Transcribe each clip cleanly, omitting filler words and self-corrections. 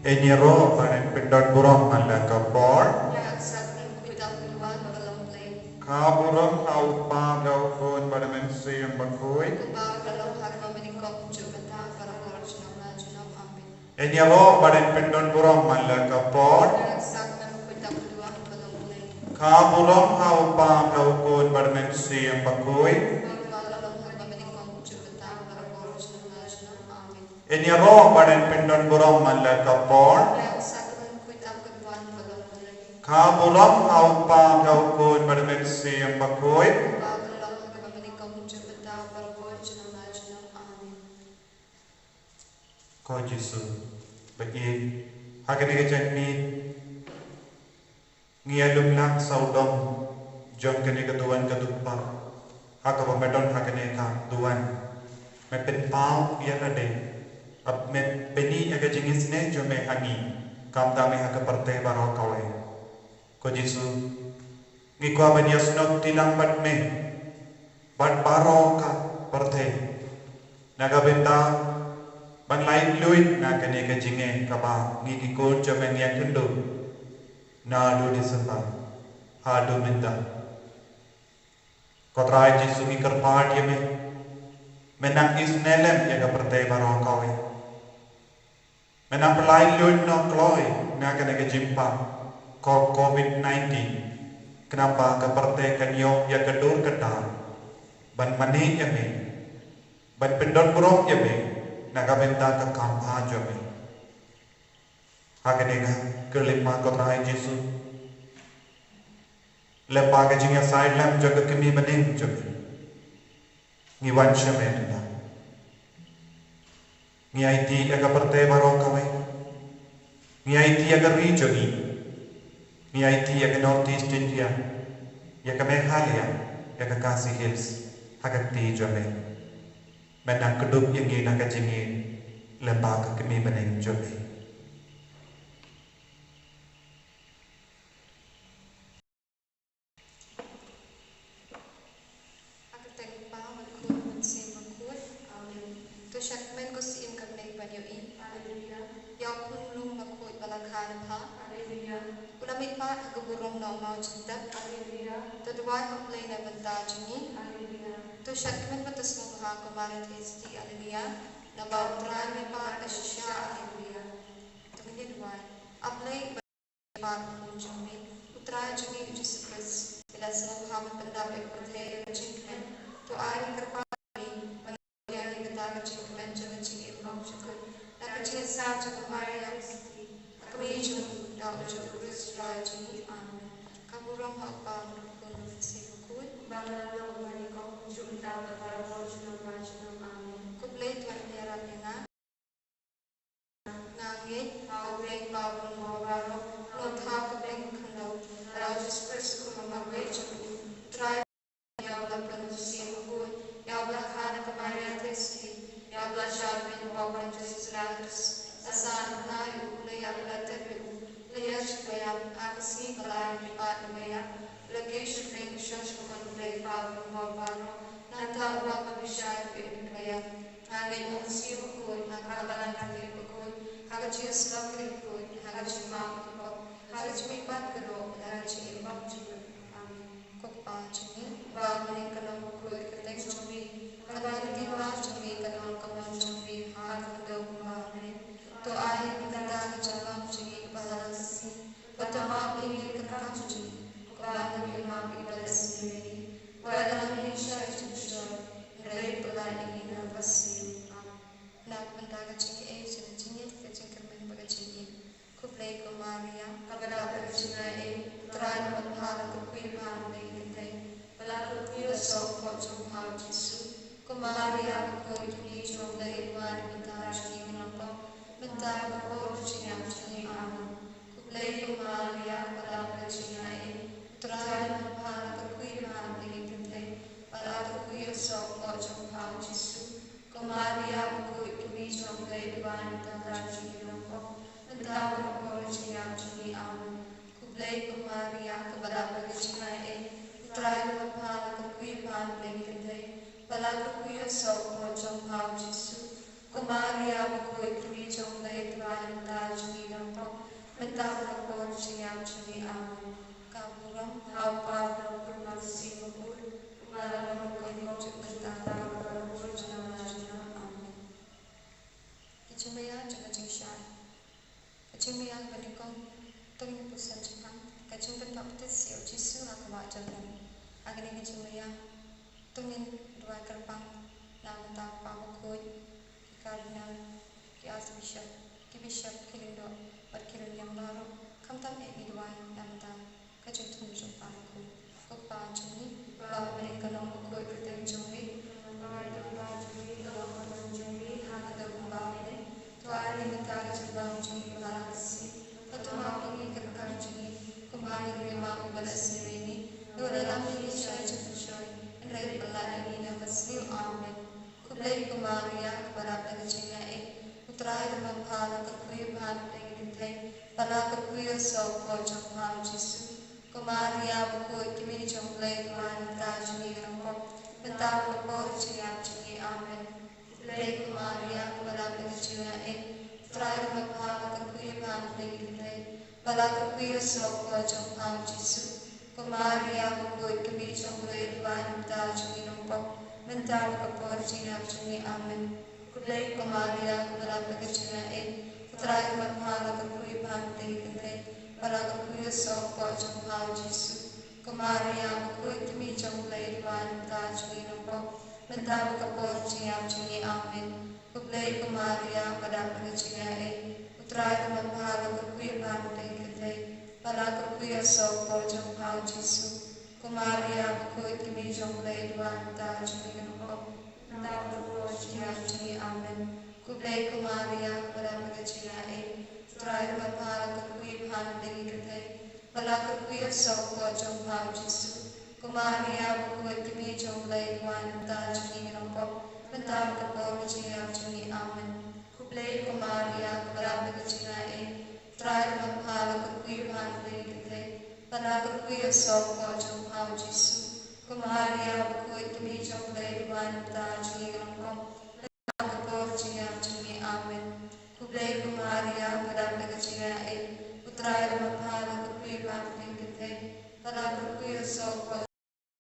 Enyero panen pindon burong mala kapor. Kaburong au pa gau kon badamen siyang Bakhuid. Enyero panen pindon burong mala kapor. Kaburong au pa gau kon badamen siyang Bakhuid. Enyero panen pindon burong mala kapor. Kaburong au pa gau kon badamen siyang Bakhuid. Ko Jesu bagi hakane ke jani ngialum nak saudom jom kene ke tuan ke tupa haka pemedon hakane ka tuan me pen pau ya rade ab me peni aga jingis ne jo me hangi kam ta me haka perte baro kawe ko Jesu ngi ko abanias not tilang bat me bat baro ka perte naga benda ban lain luit na kene ka jinge ka ba ngi ki kon jo me ngiak kendo na do disapa ha do minda ko trai Jesu ngi kerpat ye me menang isnelem ya ka perte baro kawe menang lain luit no kloi na kene ka jimpa ko COVID-19 kenapa ka perte kan yo ya kedur kedar ban mani ye me ban pendon burong ye me nagabenta ka kampa jomi hagenega kelima kotrai Jesu lepa ka jinga side lam jaga kemi banin jomi ngiwan shemenda ngi IT aga perte baro kawe ngi IT aga regioni ngi IT aga Northeast India ya ka Meghalaya ya ka Khasi Hills hagati jomi menang kedup yang ingin nak jingin lembaga kami meneng jomi. Aku terlupa berkut mensi berkut. Tu Sakramen ko si im kami banyoi. Ya pun lum berkut balakhan pa. Ulamit pa keburung no mau cinta. Tu dua komplain na benda jingi. Tu Sakramen patas mengha kemarin testi aleluya. Nabau trai me pa kasya aleluya. Tu menye dua. Aplay pa kunjungi. Utrai jingi Jesus Christ. Bila semua pendapat percaya Jingmane. Tu air terpari mengenai kita Jingmane jangan jingi imam syukur. Dan jingi saja kemarin yang kami jumpa dalam Jesus Christ jingi amin. Kaburang apa menukun si bukut. Bangla bani kau jumpa para wajib amin. Kuplay tuan tiara dengar. Ngangit aweng bawang mawaro lotha kuplay kandau. Jesus Christ kumamagwe jumpa. Try Yabla produksi bukut. Yabla khana kemarin testi. Yabla syarmin bawang Jesus Christ. Asan nai ulay yabla tebu. Lihat supaya aksi kelain lipat maya. Lagi syuting syos kuplay bawang mawaro. Nanta uang kabisay maya. Angin mengsi bukut. Nakabalan kaki bukut. Hagaji aslam bukut. Hagaji mam bukut. Hagaji mipat kerok. Hagaji imam juga. Kokpa chumi bagni kanam koi katek chumi kadani diwa chumi kanam kaman chumi har kado kumane to ai kanda chalam chumi balasi patama bini kakam chumi kokba bima bibalasi wala ni shai chusho rei balani ina basi nak mendaga chiki e chini kecing kermen baga chini kuplay ko Maria kabada baga chini e try manhala to kuiban Pelaku kuya so ko chumhau Jesu Maria ko ni chom dai war bentar chini nampa bentar ko chini am chini aman kuplay ko Maria pelaku chini ai try manhala to kuiban pelaku kuya so ko chumhau Jesu Maria ko ni chom dai war bentar chini nampa bentar ko chini am chini aman kuplay ko Maria pelaku chini ai try manhala to kuiban pelaku kuya so ko chumhau Jesu Kumaria Bakhuid kami jong lay tuan ta juni rampok mentah kapor siap juni aman kaburam hapa berkurma sibuk malam berkonyol cipta berkur jenama aman kecimaya jaga cingshan kecimaya berikong tunggu pusan Jepang kecim tetap siap jisu akwa jalan agni kecimaya tungin dua kerpang nama tak Bakhuid Kardinal ki Archbishop ki Bishop Kilindo berkirim yang baru kamtam Jingduwai namta kacung tunjuk aku kupa juni bawa mereka nombor koi bertemu jumi nomor jumi nomor jumi hanya bawa ini tuan ini mentari jubang jumi balasih pertama ini kerkan jumi kembali lima balasih ini dua dalam ini saya cepat Andai pelan ini dapat sel amin Kublai Kumaria kepada kecilnya Utrai dengan pala kekuyu bahan pengintai Pada kekuyu soko jomham jisu Kumaria Bakhuid kimi jomblai kuan tajuni rampok Bentar lepor ciam cini amin Kublai Kumaria kepada kecilnya Utrai dengan pala kekuyu bahan pengintai Pada kekuyu soko jomham jisu Kumaria Bakhuid kimi jomblai kuan tajuni rampok Mental kapor ciam cini amin Kublai Kumaria kepada kecilnya Utrai berpala kekuyu banting kentai Pada kekuyu soko jomhau jisu Kumaria Bakhuid kimi jomblai wanita cini nombok Mental kapor ciam cini amin Kublai Kumaria kepada kecilnya Utrai berpala kekuyu banting kentai Pada kekuyu soko jomhau jisu Kumaria Bakhuid kimi jomblai wanita cini nombok Mental kapor ciam cini amin Kublai Kumaria kepada kecilnya Utrai berpala kekuyu banting kentai Pada kekuyu soko jomhau jisu Kumaria Bakhuid kimi jomblai wanita cini nombok Mental kapor ciam cini amin Kublai Kumaria kepada kecilnya Utrai berpala kekuyu banting kentai Pada kekuyu soko jomhau jisu Kumaria Bakhuid kimi jomblai wanita cini nombok Mental kapor ciam cini amin Kublai Kumaria kepada kecilnya Utrai berpala kekuyu banting kentai Pada kekuyu soko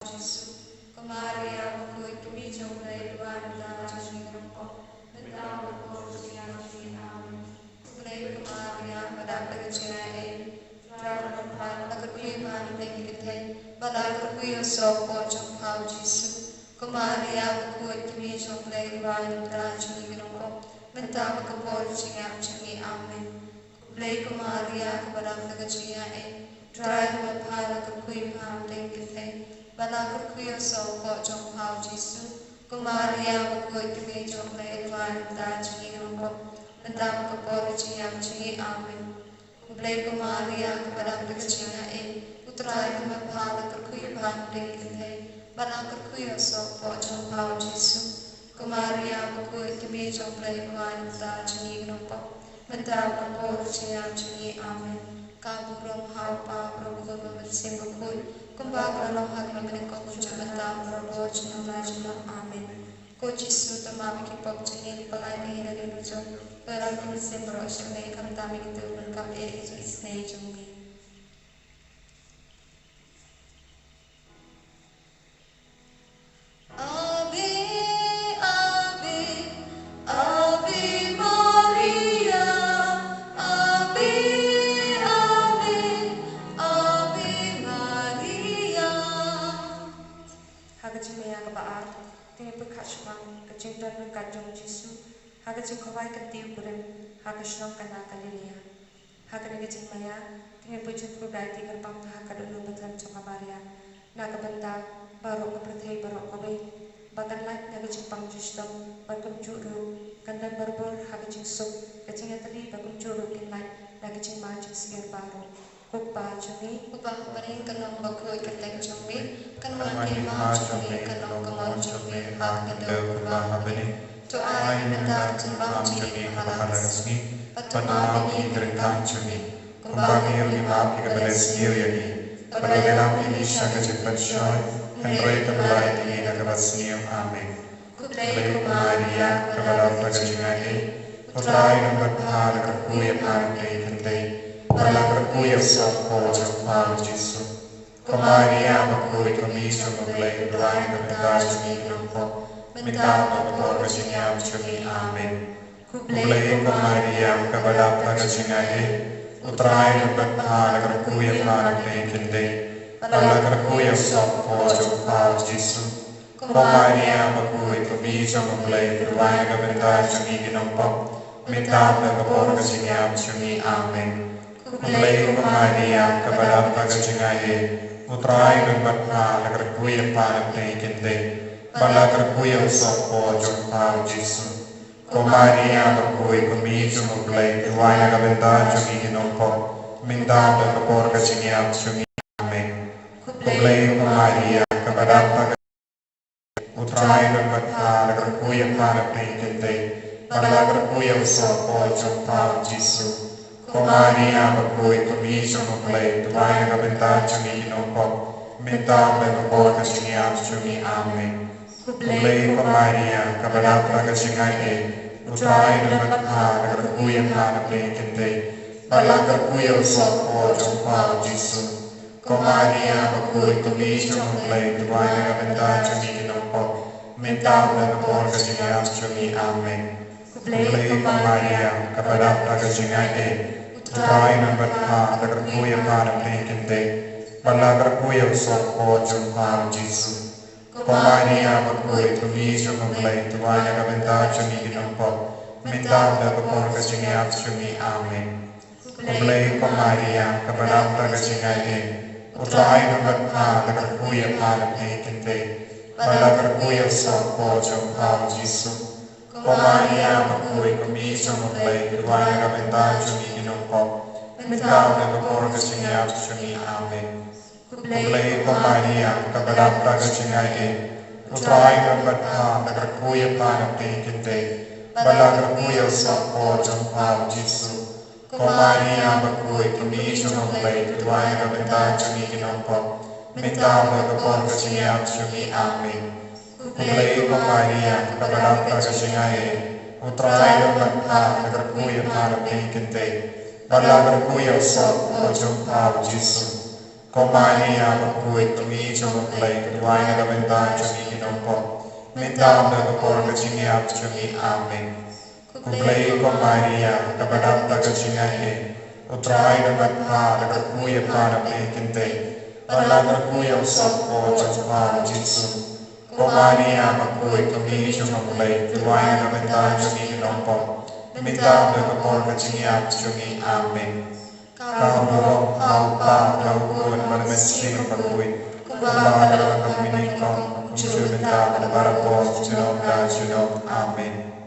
jisu Kumaria Bakhuid kimi jomblai wanita cini nombok Mental kapor ciam cini amin Kublai Kumaria kepada kecilnya Utrai berpala kekuyu banting kentai Pada kekuyu soko jomhau jisu Kumaria Bakhuid kimi jomblai wanita cini nombok Mental kapor ciam cini amin Kublai Kumaria kepada kecilnya Utrai berpala kekuyu banting kentai Pada kekuyu soko jomhau jisu Kumaria Bakhuid kimi jomblai wanita cini nombok Mental kapor ciam cini amin Kublai Kumaria kepada kecilnya Utrai berpala kekuyu banting kentai Pada kekuyu soko jomhau jisu Kumaria Bakhuid kimi jomblai wanita cini nombok Mental kapor ciam cini amin Kaburam hapa berkur bersim Bakhuid Kumbang dalam hal menikah kunjung mental berbuat jenama amin Ko jisu tamam kipok cini pelani dari nujung Berang bersim berosok naikam tami itu berkap isnei jumbi Ave, Ave, Ave Maria, Ave, Ave, Ave Maria. Hagajimaya kabaar, tingin pagkasmang, kacingdan ng kajong Jisu, hagajikaway katiu burin, hagasnong kanakalilia. Haganagajimaya, tingin pagkasmang pagkati karpang hakadulubatan sa kabarya, nagabanda, baru berthai baru kabai bagan lain naga cipang justam bagun juru kandan berbor haga cingsuk kacing tadi bagun juru kin lain naga cing maju siar baru kupa jumi kupa maring kanong Bakhuid kateng jumi kan makin ma jumi kanong kamon jumi hak nado kupa habeni to ai mentar cimbang jumi halagasni patama ini keringkang jumi kumbang ini maaf ikabeles niriyani pada dalam ini syaga cepat syoy Henry kembali ini agak senior amin. Kublai ko Maria, kabalata ka Jingmane, utrai ng bathala ka kuya parang kay Bala kuya sa po sa pao Jesu. Ko Maria, Bakhuid kami sa maglay, utrai ng bathala sa minong po, mintaw na po ka Jingam Jumi. Amen. Kublai ko Maria, kabalata ka Jingmane, utrai ng bathala ka kuya parang kay Bala kuya sa po sa pao Jesu. Ko Maria, Bakhuid kami sa maglay, utrai ng bathala sa minong po, mintaw na po ka Jingam Jumi. Amen. Kublai ko Maria, kabalata ka Jingmane, utrai ng bathala ka kuya parang kay Bala kuya sa po sa pao Jesu. Ko Maria, Bakhuid kami sa maglay, utrai ng bathala sa minong po, mintaw na po ka Jingam Jumi. Amen. Kublai ko Maria, kabalata ka utrai ng bathala ka kuya parang kay Bala kuya sa po sa pao Jesu. Ko Maria, Bakhuid kami sa maglay, utrai ng bathala sa minong po, mintaw na po ka Jingam Jumi. Amen. Kublai ko Maria, kabalata ka Jingmane, utrai ng bathala ka kuya parang kay Bala kuya sa po sa pao Jesu. Ko Maria, Bakhuid kami sa maglay, utrai ng bathala sa minong po, mintaw na po ka Jingam Jumi. Amen. Kublai ko Maria, kabalata ka Jingmane, utrai ng bathala ka kuya parang kay Bala kuya sa po sa pao Jesu. Ko Maria, Bakhuid kami sa maglay, utrai ng bathala sa minong po, mintaw na po ka Jingam Jumi. Amen. Kublai ko Maria, kabalata ka Jingmane, utrai ng bathala ka kuya parang kay Bala kuya sa po sa pao Jesu. Ko Maria, Bakhuid kami sa maglay, utrai ng bathala sa minong po, mintaw na po ka Jingam Jumi. Amen. Kublai ko Maria, kabalata ka Jingmane, utrai ng bathala ka kuya parang kay Bala kuya sa po sa pao Jesu. Ko Maria, Bakhuid kami sa maglay, utrai ng bathala sa minong po, mintaw na po ka Jingam Jumi. Amen. Kublai ko Maria, kabalata ka Jingmane, utrai ng bathala ka kuya parang kay Bala kuya sa po sa pao Jesu. Ko Maria, Bakhuid kami sa maglay, utrai ng bathala sa minong po, mintaw na po ka Jingam Jumi. Amen. Kublai ko Maria, kabalata ka Jingmane, utrai ng bathala ka kuya parang kay Bala kuya sa po sa pao Jesu. Ko Maria, Bakhuid kami sa maglay, utrai ng bathala sa minong po, mintaw na po ka Jingam Jumi. Amen. Kaulo, haupa, kaukuan, malamesing Bakhuid, kumbahala ng kaminikong, kumsyubenta, para po, sunod. Amen.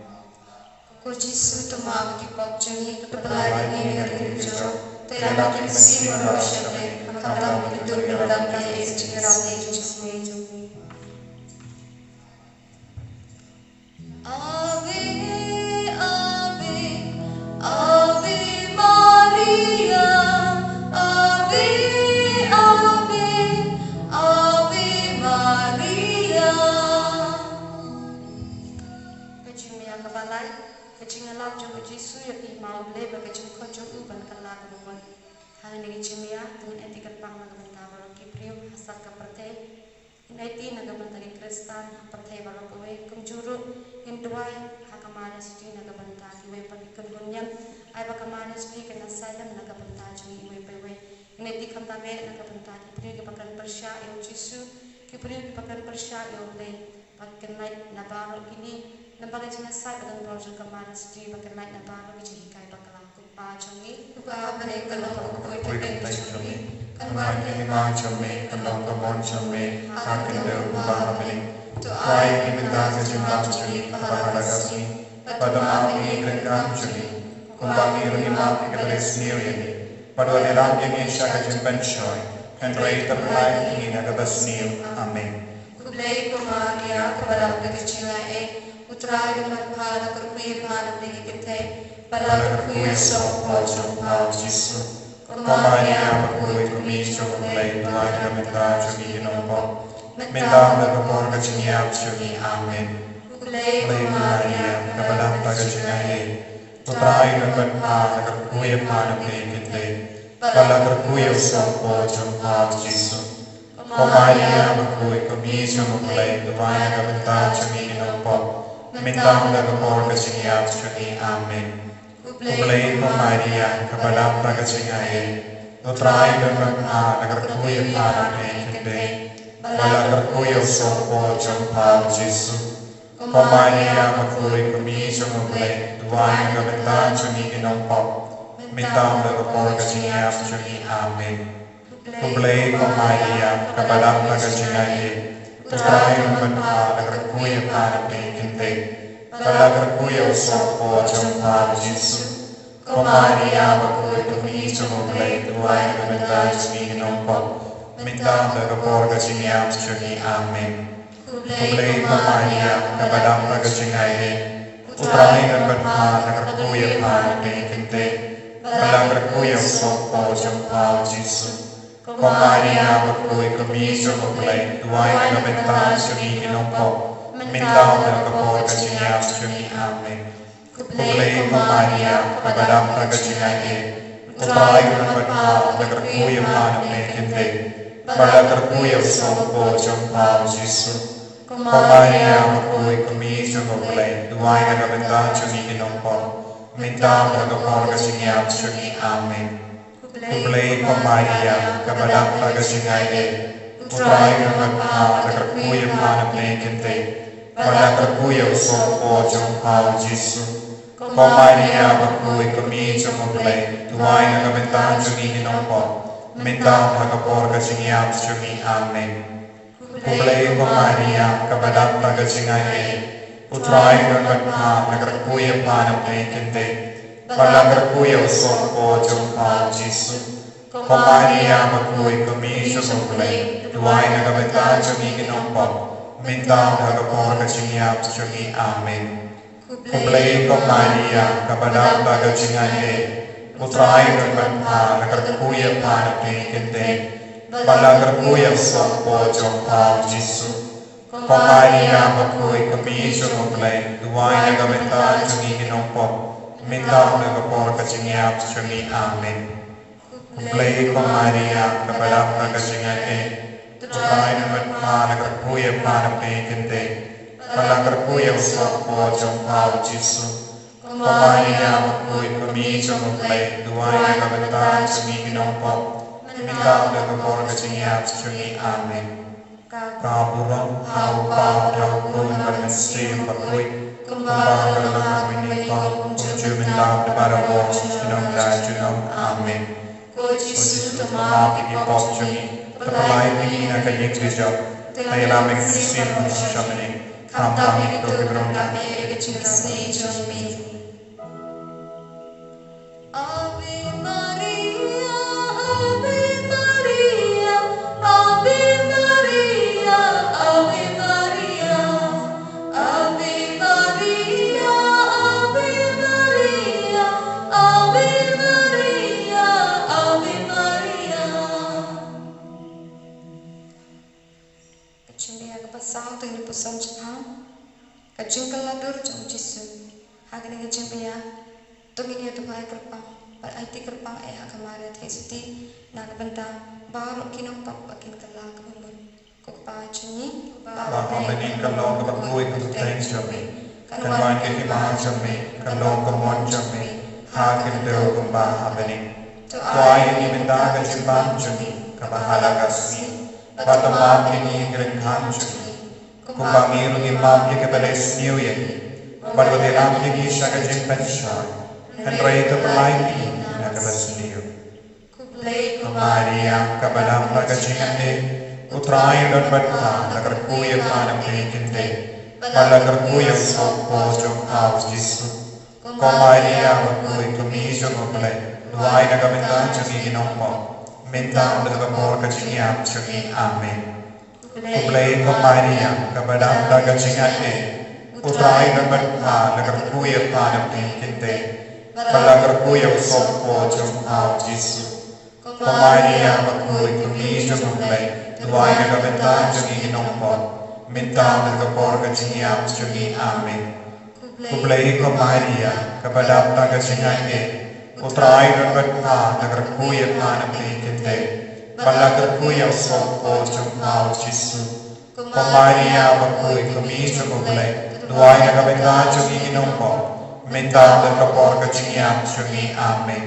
Ko Jesu tumawag kipag Jumi, kapalagi ni Nagkikisyo, tayo kimsi manusyate, makatam hidup dalam kaya istiram ni Jesus Jumi. Ave, Ave, Ave Maria, Ave, Ave, Ave Maria. Kajimia kabalay, kajingalam jung Jesu ya imam leba kajing kojong uban kalah buwan. Hang ni kajimia dengan etikat pang nagabentar baru kipriu hasat kaperte. Inaiti nagabantagi Kristan patay baru kowe kumjuru Jingduwai hakamana siti nagabentar kiwe pagikon gunyan ay bakamana siti kena sayam nagabentar jungi iwe pewe. Inaiti kamtame nagabentar kipriu kipakan persya eu Jesu kipriu kipakan persya eu le pagkenait na baru ini nampak jinga sai bagan project kamana siti pagkenait na baru kijikai bakalaku pa jungi uba bane kalau kowe tekan jungi Kanwan lima Jumi, kalong kamon Jumi, akin daw ubahamin. Tuay iminta sa Jumlah Jumi, pahalagasmi, padamami Ryngkat Jumi, kumbang lima ikadalis niyuyani, padwalilang yung siya kajimban siyoy, and ray tablay yung nagabas niyo. Amen. Kublai ko Maria, kabalang nagkichingae, utray yung magpahala karukuya pahala nagkikitay, palang karukuya sa pojong pao Jesu. Ko Maria, Bakhuid kami sa maglay, utray ng bathala sa minong po, mintaw na po ka Jingam Jumi. Amen. Kupulay ko Maria, kabalang tagasingaye, Putrain ng banha, nagkakuya pa ng pekinte, Palagkakuya sopo, Jumpa, Jisu. O Maria, magkuy, kumisyo mupulay, Duway nagabanta, Chumingin po, Mintang nagapor kasingiyap, Chumi, Amen. Kupulay ko Maria, kabalang tagasingaye, Putrain ng banha, nagkakuya pa ng pekinte, Palagkakuya sopo, Jumpa, Jisu. O Maria, magkuy, kumisyo mupulay, Duway nagabanta, Chumingin po, Mintang nagapor kasingiyap, Chumi, Amen. Kupulay ko Maria, kabalang tagasingaye, Putrain ng banha, nagkakuya pa ng pekinte, Palagkakuya sopo, Jumpa, Jisu. O Maria, magkuy, kumisyo mupulay, Duway nagabanta, Chumingin po, Mintang nagapor kasingiyap, Chumi, Amen. Kupulay ko Maria, kabalang tagasingaye, Putrain ng banha, nagkakuya pa ng pekinte, Palagkakuya sopo, Jumpa, Jisu. O Maria, magkuy, kumisyo mupulay, Duway nagabenta, Chumingin po, Mintang nagapor kasingiyap, Chumi, Amen. Kupulay ko Maria, kabalang tagasingaye, Putrain ng banha, nagkakuya pa ng pekinte, Palagkakuya sopo, Jumpa, Jisu. O Maria, magkuy, kumisyo mupulay, Duway nagabenta, Chumingin po, Mintang nagapor kasingiyap, Chumi, Amen. Kupulay ko Maria, kabalang tagasingaye, Putrain ng banha, nagkakuya pa ng pekinte, Palagkakuya sopo, Jumpa, Jisu. O Maria, magkuy, kumisyo mupulay, Duway nagabenta, Chumingin po, Mintang nagapor kasingiyap, Chumi, Amen. Kupulay ko Maria, kabalang tagasingaye, Putrain ng banha, nagkakuya pa ng pekinte, Palagkakuya sopo, Jumpa, Jisu. O Maria, magkuy, kumisyo mupulay, Duway nagabenta, Chumingin po, Mintang nagapor kasingiyap, Chumi, Amen. Kupulay ko Maria, kabalang tagasingaye, Putrain ng banha, nagkakuya pa ng pekinte, Palagkakuya sopo, Jumpa, Jisu. O Maria, magkuy, kumisyo mupulay, Duway nagabenta, Chumingin po, Mintang nagapor kasingiyap, Chumi, Amen. Kupulay ko Maria, kabalang tagasingaye, Putrain ng banha, nagkakuya pa ng pekinte, Palagkakuya sopo, Jumpa, Jisu. O Maria, magkuy, kumisyo mupulay, Duway nagabenta, Chumingin po, Mintang nagapor kasingiyap, Chumi, Amen. Kapurang haupa, daupun, bermesri, bakhuid, Kumbang dalam menikah, kunjungan dalam para wong, junong dan junong, Amen. Ko Jisu tama kipop chumi, Perlai pingina kanyang dijab, Tayalaming krisim masyamani, Kamtami ito kibrong kami, Egachingasni chumi. Ave Maria, Ave Maria, Ave Maria, Ave Maria, Ave Maria, Ave Maria, Ave Maria, Ave Maria. Kacimbiya kapasang tingin po sa Japan, kacingkaladur jang Jisu, hagin kacimbiya. Tumingin ito ay kerpang, paraiti kerpang ay hakamara at Yesuti, nagabanta, baro kinumpak akin kala kamumun. Kukpachani, baro kamanin kalong kapagkuy kututeng jami, kanwan kikimahan jami, kalong kamon jami, hakin daw kumbahabanin. Tuay inimindagan jimban jami, kapahalagasni, batamam kini gerenghan jami, kumbangirung imam likabales niuyan, barwadiram kini syagajim pensyon, Henry ito palay ini nagabasniyo. Kupulay ko Maria, kabalang tagasingaye, Putrain ng banha, nagkakuya pa ng pekinte, Palagkakuya sopo, Jumpa, Jisu. O Maria, magkuy, kumisyo mupulay, Duway nagabenta, Chumingin po, Mintang nagapor kasingiyap, Chumi, Amen. Kupulay ko Maria, kabalang tagasingaye, Putrain ng banha, nagkakuya pa ng pekinte, Palagkakuya sopo, Jumpa, Jisu. O Maria, magkuy, kumisyo mupulay, Duway nagabenta, Chumingin po, minta berkepor kecingiam syungi amin. Kublai ko Maria, kabadap taga singai utrai dan berpa nagar kuya panam kente, balagar kuya sopo jumau Yesu. Ko Maria bakui kami kublai, duai naga benda jungi ginompo, minta berkepor kecingiam syungi amin.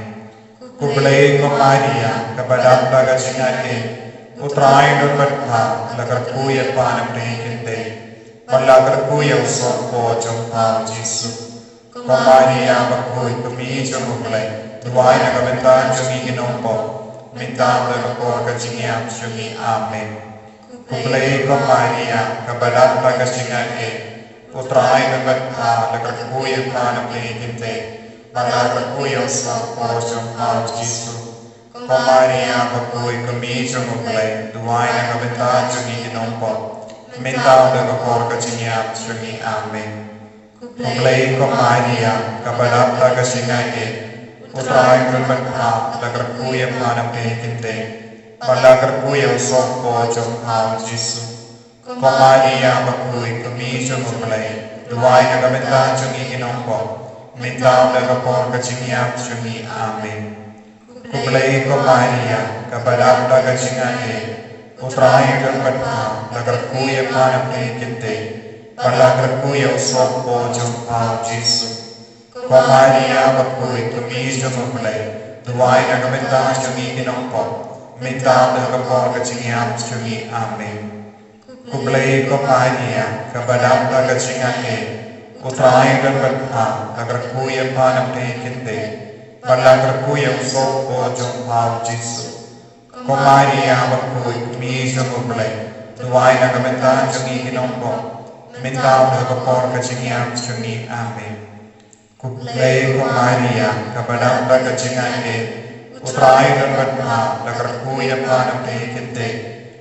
Kublai ko Maria, kabadap taga singai utrai dan berpa nagar kuya panam kente, balagar kuya sopo jumau Yesu. Ko Maria Bakhuid kami jumulay, duway na kabenta jungi ginompo, minta berkepor kecingiam syungi amin. Kublai ko Maria, kabadat taga singai utrai na berpa nagar kuya panam kente, balagar kuya sopo jumau Yesu. Ko Maria Bakhuid kami jumulay, duway na kabenta jungi ginompo, minta berkepor kecingiam syungi amin. Kublai ko Maria, kabadat taga singai utrai na berpa nagar kuya panam kente, balagar kuya sopo jumau Yesu. Ko Maria Bakhuid kami jumulay, duway na kabenta jungi ginompo, minta berkepor kecingiam syungi amin. Kublai ko Maria, kabadat taga singai utrai na berpa nagar kuya panam kente, balagar kuya sopo jumau Yesu. Ko Maria Bakhuid kami jumulay, duway na kabenta jungi ginompo, minta berkepor kecingiam syungi amin. Kublai ko Maria, kabadat taga singai utrai na berpa nagar kuya panam kente, balagar kuya sopo jumau Yesu. Ko Maria Bakhuid kami jumulay, duway na kabenta jungi ginompo, minta berkepor kecingiam syungi amin. Kublai ko Maria, kabadat taga singai utrai na berpa nagar kuya panam kente,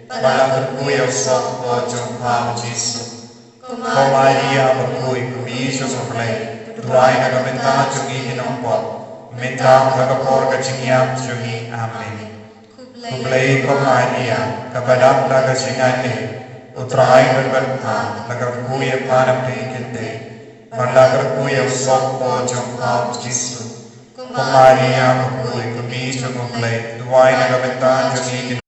balagar kuya sopo jumau Yesu. Ko Maria Bakhuid kami jumulay, duway na kabenta jungi ginompo, minta berkepor kecingiam syungi amin. Kublai ko Maria, kabadat taga singai utrai na berpa nagar kuya panam kente, balagar kuya sopo jumau Yesu. Ko Maria Bakhuid kami jumulay, duway na kabenta jungi ginompo,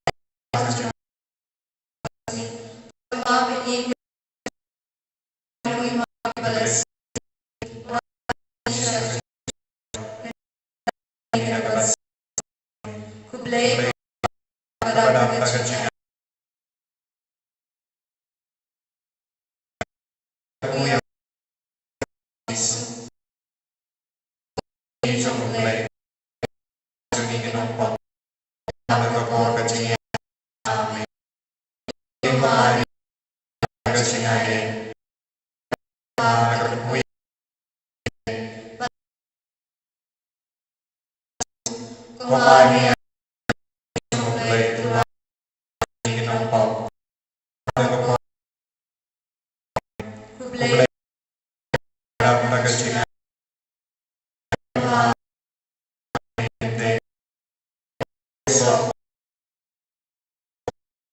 Kublai kabadat taga singai kuya Yesu. Kami jumulay jungi ginompo, berkepor kecingiam amin. Ko Maria taga singai nagar kuya ko Maria jumulay, duway jungi ginompo, berkepor Kublai kabadat taga singai kente, sopo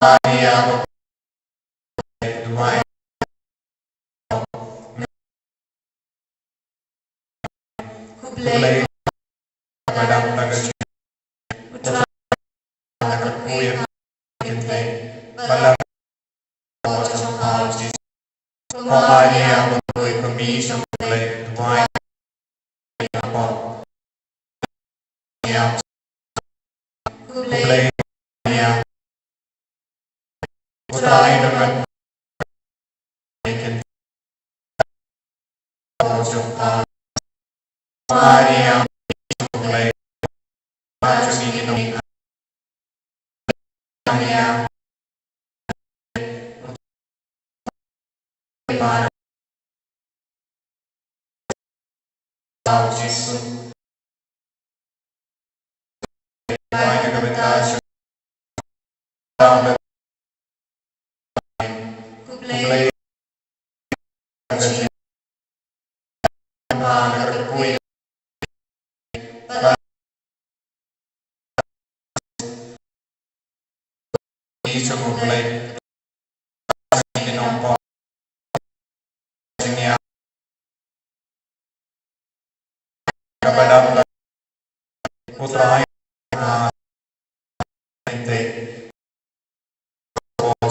Maria Bakhuid duway Kublai kabadat taga singai utrai nagar kuya kente, balagar sopo jumau Yesu. Ko Maria Bakhuid kami jumulay, duway ginompo, Kublai kublai Maria utrai na berpa kente, sopo jumau Maria jumulay, jungi ginompo, Maria panam jumau Yesu. Duway na kabenta jungi ginompo, Kublai kublai taga singai nagar kuya jumulay jungi ginompo, jingya kabadam utrai inte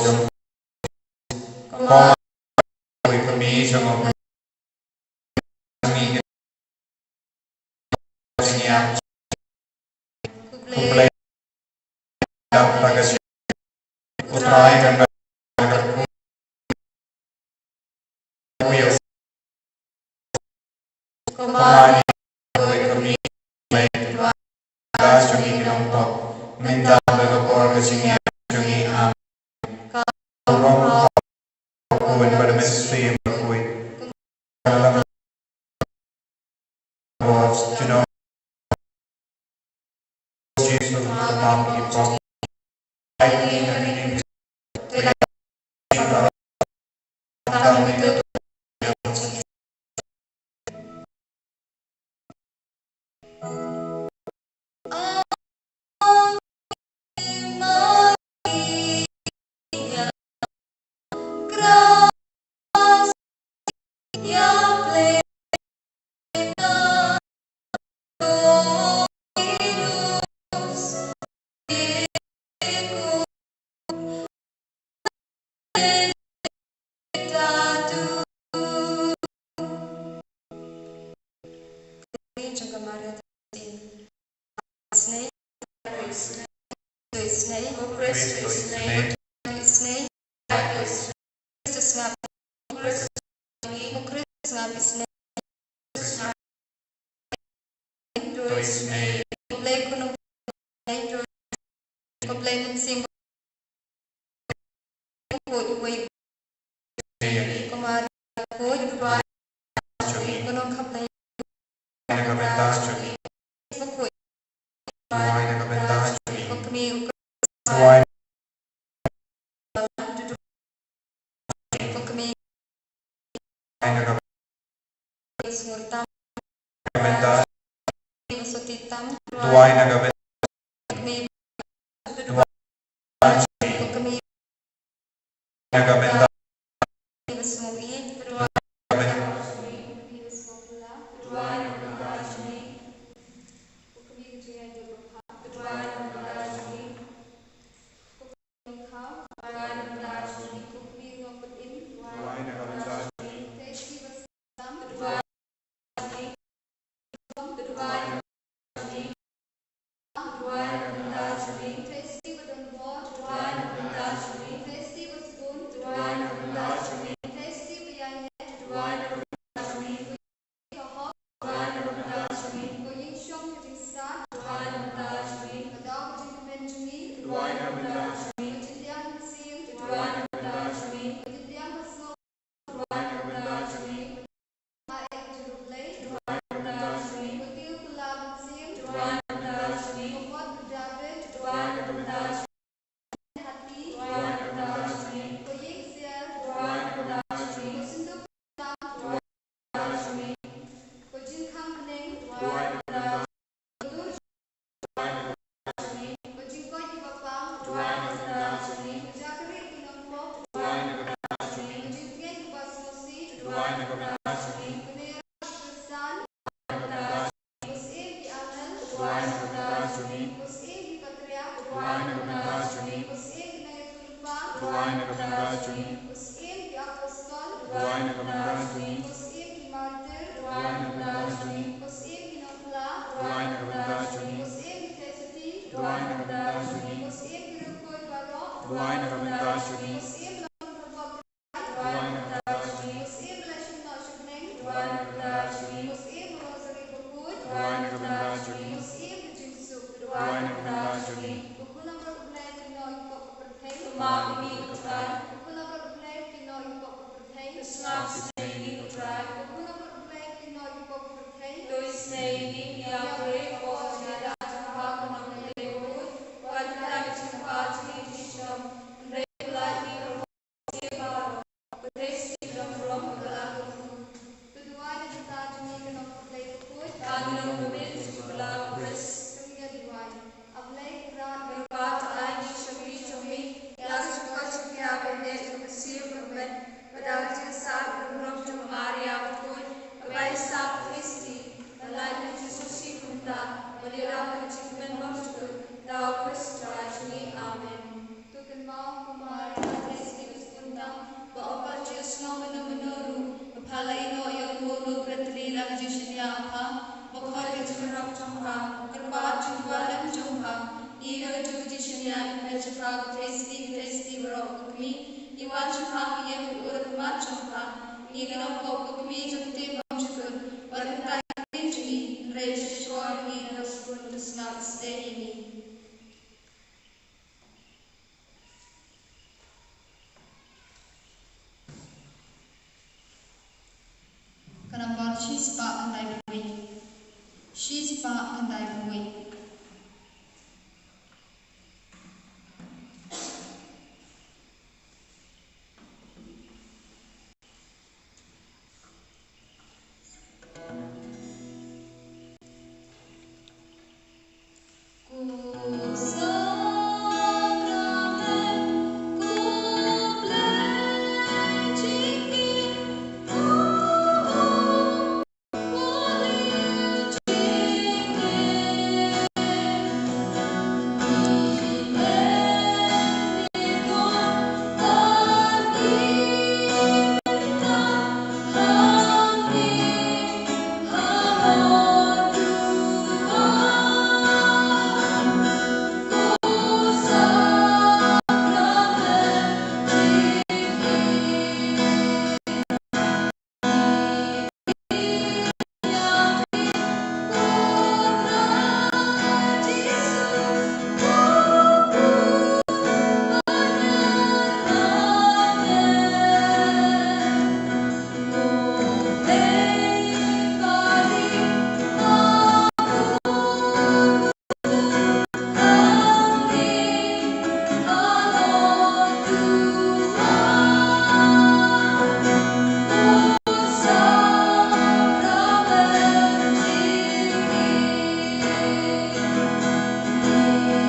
jong koma koi kami jong kami jingya kublai dam tagas utrai kan kuyo koma koi kami da jungi kinong to minda daga por ka jingya jungi am rong kuwen pada ministry Bakhuid was to know Jesus the mom keep on I think na medyo prago tasty bro kami iwan chupa ye urat mat chupa ni na ko kami jumte bam chukun barta ni resh shor ni raspun to snap stay ni Kanapal she's pa and I away. She's pa and I away.